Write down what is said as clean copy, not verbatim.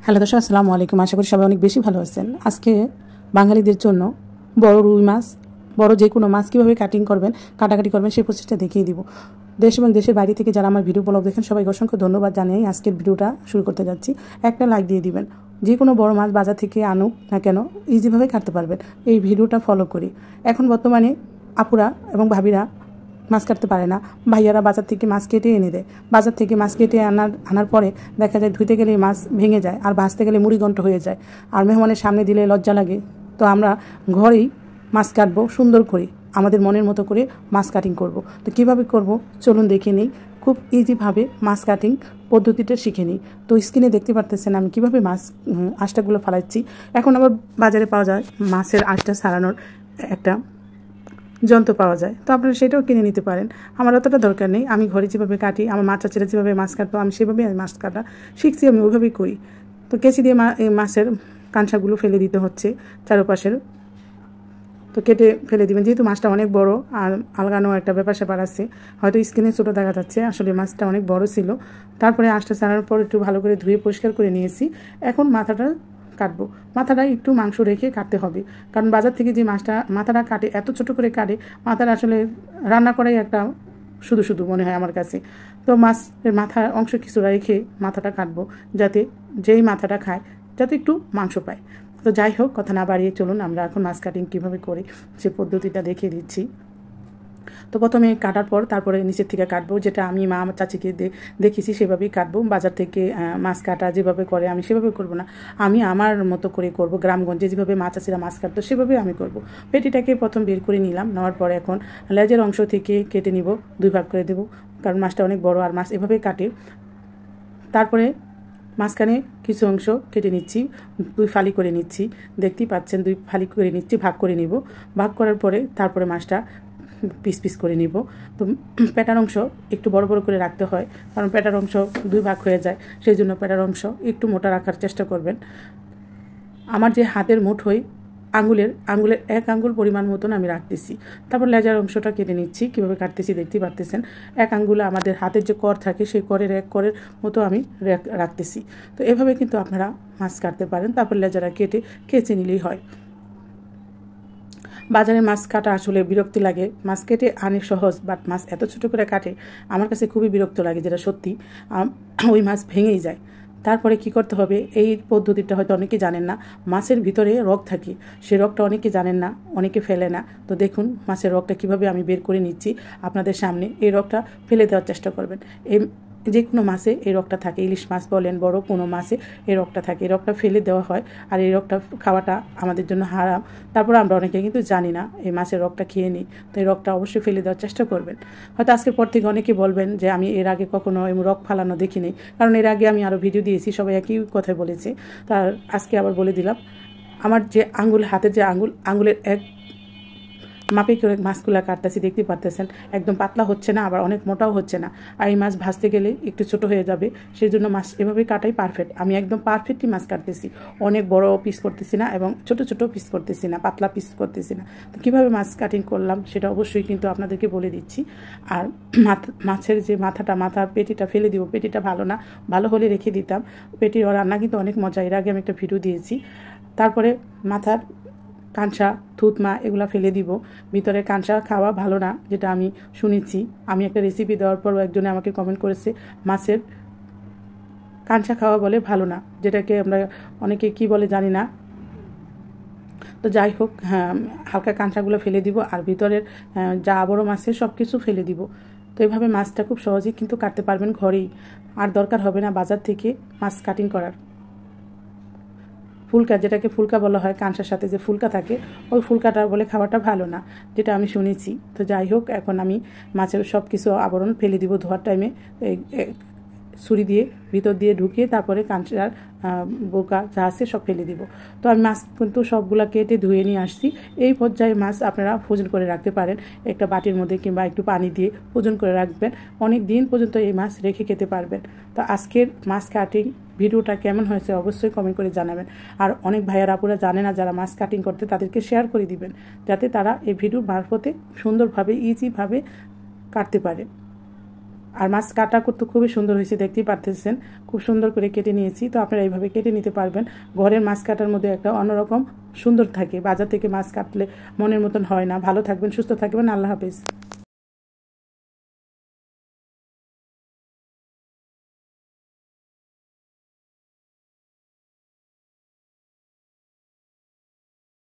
Hello দর্শক, আসসালামু আলাইকুম। আশা করি সবাই অনেক বেশি ভালো আছেন। আজকে বাঙালিদের জন্য বড় রুই মাছ, বড় যে কোনো মাছ কীভাবে কাটাকাটি করবেন সেই প্রসেসটা দেখিয়ে দিব। দেশ এবং দেশের বাইরে থেকে যারা আমার ভিডিও ব্লগ দেখেন সবাইকে অসংখ্য ধন্যবাদ জানিয়ে আজকের ভিডিওটা শুরু করতে যাচ্ছি। একটা লাইক দিয়ে দিবেন। যে কোনো বড় মাছ বাজার থেকে আনুক না কেন ইজিভাবে কাটতে পারবেন এই ভিডিওটা ফলো করি। এখন বর্তমানে আপুরা এবং ভাবিরা মাছ কাটতে পারে না, ভাইয়ারা বাজার থেকে মাছ কেটে এনে দেয়। বাজার থেকে মাছ কেটে আনার পরে দেখা যায় ধুইতে গেলে মাছ ভেঙে যায়, আর ভাজতে গেলে মুড়িগণ্ঠ হয়ে যায়, আর মেহমানের সামনে দিলে লজ্জা লাগে। তো আমরা ঘরেই মাছ কাটবো সুন্দর করে, আমাদের মনের মতো করে মাছ কাটিং করব। তো কীভাবে করব চলুন দেখে নিই। খুব ইজিভাবে মাছ কাটিং পদ্ধতিটা শিখে নিই। তো স্ক্রিনে দেখতে পারতেছেন আমি কীভাবে মাছ আঁশটাগুলো ফালাচ্ছি। এখন আবার বাজারে পাওয়া যায় মাছের আঁশটা ছাড়ানোর একটা যন্ত্র পাওয়া যায়, তো আপনারা সেটাও কিনে নিতে পারেন। আমার অতটা দরকার নেই, আমি ঘরে যেভাবে কাটি, আমার মা চাচিরা যেভাবে মাছ কাটতো আমি সেভাবেই মাছ কাটা শিখছি, আমি ওইভাবেই করি। তো কেচি দিয়ে মাছের কাঁচাগুলো ফেলে দিতে হচ্ছে চারপাশের, তো কেটে ফেলে দিবেন। যেহেতু মাছটা অনেক বড় আর আলগানো একটা ব্যাপার স্যাপার আছে, হয়তো স্কিনে ছোটো দেখা যাচ্ছে, আসলে মাছটা অনেক বড় ছিল। তারপরে আঁশটা ছাড়ানোর পর একটু ভালো করে ধুয়ে পরিষ্কার করে নিয়েছি। এখন মাথাটা কাটবো। মাথাটা একটু মাংস রেখে কাটতে হবে, কারণ বাজার থেকে যে মাথাটা কাটে এত ছোটো করে কাটে, মাথাটা আসলে রান্না করাই একটা শুধু শুধু মনে হয় আমার কাছে। তো মাছের মাথার অংশ কিছুটা রেখে মাথাটা কাটবো, যাতে যেই মাথাটা খায় যাতে একটু মাংস পায়। তো যাই হোক, কথা না বাড়িয়ে চলুন আমরা এখন মাছ কাটিং কীভাবে করি সে পদ্ধতিটা দেখিয়ে দিচ্ছি। তো প্রথমে কাটার পর তারপরে নিচের থেকে কাটবো, যেটা আমি মা আমার চাচিকে দেখেছি সেভাবেই কাটবো। বাজার থেকে মাছ কাটা যেভাবে করে আমি সেভাবে করব না, আমি আমার মতো করে করব। গ্রামগঞ্জে যেভাবে মা চাচিরা মাছ কাটতো সেভাবে আমি করব। পেটিটাকে প্রথম বের করে নিলাম, নেওয়ার পরে এখন লেজের অংশ থেকে কেটে নিব, 2 ভাগ করে দেবো, কারণ মাছটা অনেক বড় আর মাছ এভাবে কাটে। তারপরে মাঝখানে কিছু অংশ কেটে নিচ্ছি, 2 ফালি করে নিচ্ছি, দেখতেই পাচ্ছেন 2 ফালি করে নিচ্ছি, ভাগ করে নিব। ভাগ করার পরে তারপরে মাছটা পিস পিস করে নিব। তো পেটার অংশ একটু বড় বড় করে রাখতে হয়, কারণ পেটার অংশ 2 ভাগ হয়ে যায়, সেই জন্য পেটার অংশ একটু মোটা রাখার চেষ্টা করবেন। আমার যে হাতের মুঠোয় আঙুলের 1 আঙ্গুল পরিমাণ মতন আমি রাখতেছি। তারপর লেজার অংশটা কেটে নিচ্ছি, কীভাবে কাটতেছি দেখতেই পারতেছেন। 1 আঙ্গুলে আমাদের হাতের যে কর থাকে সেই করের 1 করের মতো আমি রাখতেছি। তো এভাবে কিন্তু আপনারা মাছ কাটতে পারেন। তারপর লেজারা কেচে নিলেই হয়। বাজারে মাছ কাটা আসলে বিরক্তি লাগে, মাছ কেটে আনে সহজ, বাট মাছ এত ছোটো করে কাটে আমার কাছে খুবই বিরক্ত লাগে, যেটা সত্যি। ওই মাছ ভেঙেই যায়। তারপরে কি করতে হবে, এই পদ্ধতিটা হয়তো অনেকে জানেন না। মাছের ভিতরে রগ থাকে, সেই রগটা অনেকে জানেন না, অনেকে ফেলে না। তো দেখুন মাছের রগটা কিভাবে আমি বের করে নিচ্ছি আপনাদের সামনে। এই রগটা ফেলে দেওয়ার চেষ্টা করবেন। যে কোনো মাছে এই রগটা থাকে, ইলিশ মাছ বলেন, বড় কোনো মাছে এই রগটা থাকে, এই রগটা ফেলে দেওয়া হয়, আর এই রগটা খাওয়াটা আমাদের জন্য হারাম। তারপর আমরা অনেকে কিন্তু জানি না, এই মাছের রগটা খেয়ে নিই। তো এই রগটা অবশ্যই ফেলে দেওয়ার চেষ্টা করবেন। হয়তো আজকের পর থেকে অনেকে বলবেন যে আমি এর আগে কখনো রগ ফালানো দেখিনি, কারণ এর আগে আমি আরও ভিডিও দিয়েছি, সবাই একই কথাই বলেছে। তার আজকে আবার বলে দিলাম। আমার যে হাতের যে আঙুলের 1 মাপে করে মাছগুলো কাটতেছি, দেখতে পারতেছেন একদম পাতলা হচ্ছে না, আবার অনেক মোটাও হচ্ছে না। আর এই মাছ ভাজতে গেলে একটু ছোট হয়ে যাবে, সেই জন্য মাছ এভাবে কাটাই পারফেক্ট। আমি একদম পারফেক্টই মাছ কাটতেছি, অনেক বড় পিস করতেছি না এবং ছোট ছোট পিস করতেছি না, পাতলা পিস করতেছি না। তো কীভাবে মাছ কাটিং করলাম সেটা অবশ্যই কিন্তু আপনাদেরকে বলে দিচ্ছি। আর মাছের যে মাথার পেটিটা ফেলে দিব, পেটিটা ভালো না, ভালো হলে রেখে দিতাম। পেটির রান্না কিন্তু অনেক মজা, এর আগে আমি একটা ভিডিও দিয়েছি। তারপরে মাথার কাঁচা থুতমা এগুলা ফেলে দিব। ভিতরে কাঁচা খাওয়া ভালো না, যেটা আমি শুনেছি। আমি একটা রেসিপি দেওয়ার পর একজনে আমাকে কমেন্ট করেছে মাছের কাঁচা খাওয়া বলে ভালো না, যেটাকে আমরা অনেকে কি বলে জানি না। তো যাই হোক, হ্যাঁ, হালকা কাঁচাগুলো ফেলে দিব, আর ভিতরের যা আবরণ মাছের সব কিছু ফেলে দিব। তো এইভাবে মাছটা খুব সহজেই কিন্তু কাটতে পারবেন ঘরেই, আর দরকার হবে না বাজার থেকে মাছ কাটিং করার। ফুলকা, যেটাকে ফুলকা বলা হয়, কাঁচার সাথে যে ফুলকা থাকে, ওই ফুলকাটা বলে খাওয়াটা ভালো না, যেটা আমি শুনেছি। তো যাই হোক, এখন আমি মাছের সব কিছু আবরণ ফেলে দিব ধোয়ার টাইমে, ছুরি দিয়ে ভিতর দিয়ে ঢুকিয়ে তারপরে কাঁচার বোকা যা আছে সব ফেলে দিব। তো আমি মাছ কিন্তু সবগুলা কেটে ধুয়ে নিয়ে আসছি। এই পর্যায়ে মাছ আপনারা ফ্রোজেন করে রাখতে পারেন, একটা বাটির মধ্যে কিংবা একটু পানি দিয়ে ফ্রোজেন করে রাখবেন, অনেক দিন পর্যন্ত এই মাছ রেখে খেতে পারবেন। তো আজকের মাছ কাটিং ভিডিওটা কেমন হয়েছে অবশ্যই কমেন্ট করে জানাবেন। আর অনেক ভাইয়ার আপুরা জানে না যারা মাছ কাটিং করতে, তাদেরকে শেয়ার করে দিবেন, যাতে তারা এই ভিডিও মারফতে সুন্দরভাবে ইজিভাবে কাটতে পারে। আর মাছ কাটা করতে খুবই সুন্দর হয়েছে, দেখতেই পারতেছেন খুব সুন্দর করে কেটে নিয়েছি। তো আপনারা এইভাবে কেটে নিতে পারবেন। ঘরের মাছ কাটার মধ্যে একটা অন্যরকম সুন্দর থাকে, বাজার থেকে মাছ কাটলে মনের মতন হয় না। ভালো থাকবেন, সুস্থ থাকবেন, আল্লাহ হাফেজ।